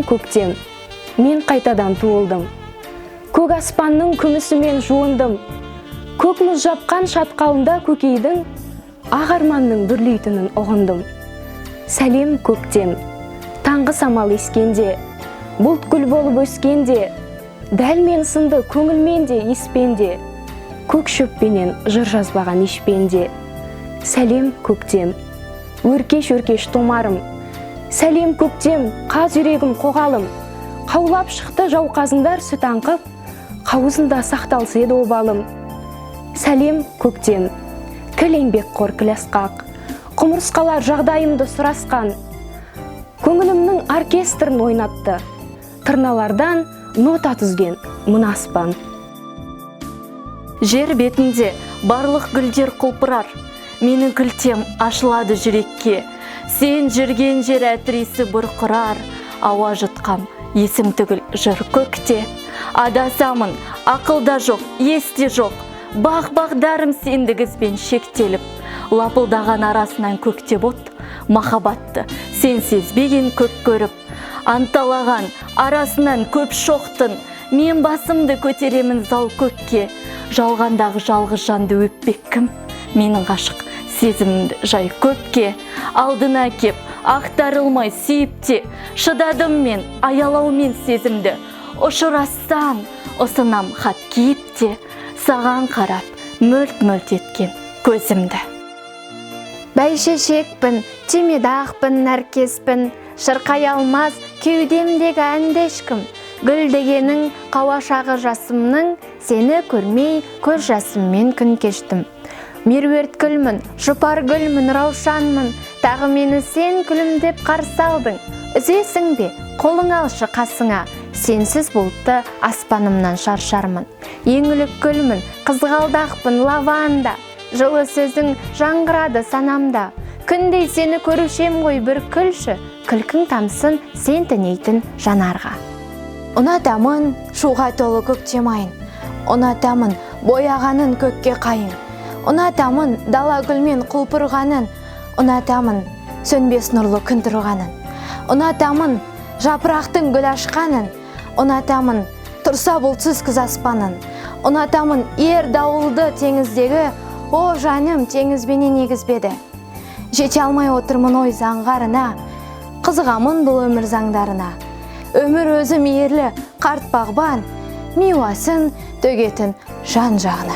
көктем, мен қайтадан туылдым. Көк аспанның күмісімен жуындым. Көк мұз жапқан шатқалында көкейдің ақ арманның бүрлейтінін ұғындым. Сәлем көктем, таңғы самал ескенде, бұлт гүл болып өскенде, дәл мен сынды көңілменде еспенде, көк шөппенен жыр жазбаған ешпенде. Сәлем көктем, өркеш-өркеш томарым. Сәлем көктем, қаз үрегім қоғалым. Қаулап шықты жауқазындар сүт аңқып, қауызында сақталсы еді обалым. Сәлем көктем, кіл еңбекқор кіл асқақ, құмырсқалар жағдайымды сұрасқан. Көңілімнің оркестрін ойнатты, тырналардан нота түзген мына аспан. Жер бетінде барлық гүлдер құлпырар, менің күлтем ашылады жүрекке. Сен жүрген жер әтресі бұрқырар, ауа жұтқам есім түгіл жыр көкте. Адасамын, ақылда жоқ, есте жоқ, бақ-бағдарым сендігізбен шектеліп, лапылдаған арасынан көктеп от, махаббатты сен сезбеген көк көріп, анталаған арасынан көп шоқтын, мен басымды көтеремін зау көкке. Жалғандағы жалғыз жанды өппек кім? Менің ғашық сезімімді жай көпке. Алдына кеп, ақтарылмай сүйіпте, шыдадым мен аялаумен сезімді. Ұшырастан ұсынам хат кейіпте, саған қарап мөлт-мөлт еткен көзімді. Бәйшешекпін, түймедақпын, нәркеспін, шырқай алмас кеудемдегі әнді ешкім. Гүл дегенің қауашағы жасымның, сені көрмей көз жасыммен күн кештім. Меруерт гүлмін, жұпар гүлмін, раушанмын, тағы мені сен күлімдеп қарсы алдың. Үзесің бе, қолың алшы қасыңа, сенсіз бұлтты аспанымнан шаршармын. Еңілік гүлмін, қызғалдақпын, лаванда, жылы сөзің жаңғырады санамда. Күндей сені көрушем ғой бір күлші, күлкің тамсын сен тінейтін жанарға. Ұнатамын шуға толы көктем айын, ұнатамын бояғанын көкке қайын, ұнатамын дала гүлмен құлпырғанын, ұнатамын сөнбес нұрлы күн тұрғанын, ұнатамын жапырақтың гүл ашқанын, ұнатамын тұрса бұлтсыз күз аспанын, ұнатамын ер дауылды теңіздегі, о жаным теңізбенен егізбеді. Жете алмай отырмын ой заңғарына, қызығамын бұл өмір заңдарына. Өмір өзі мейірлі қарт бағбан, миуасын төгетін жан жағына.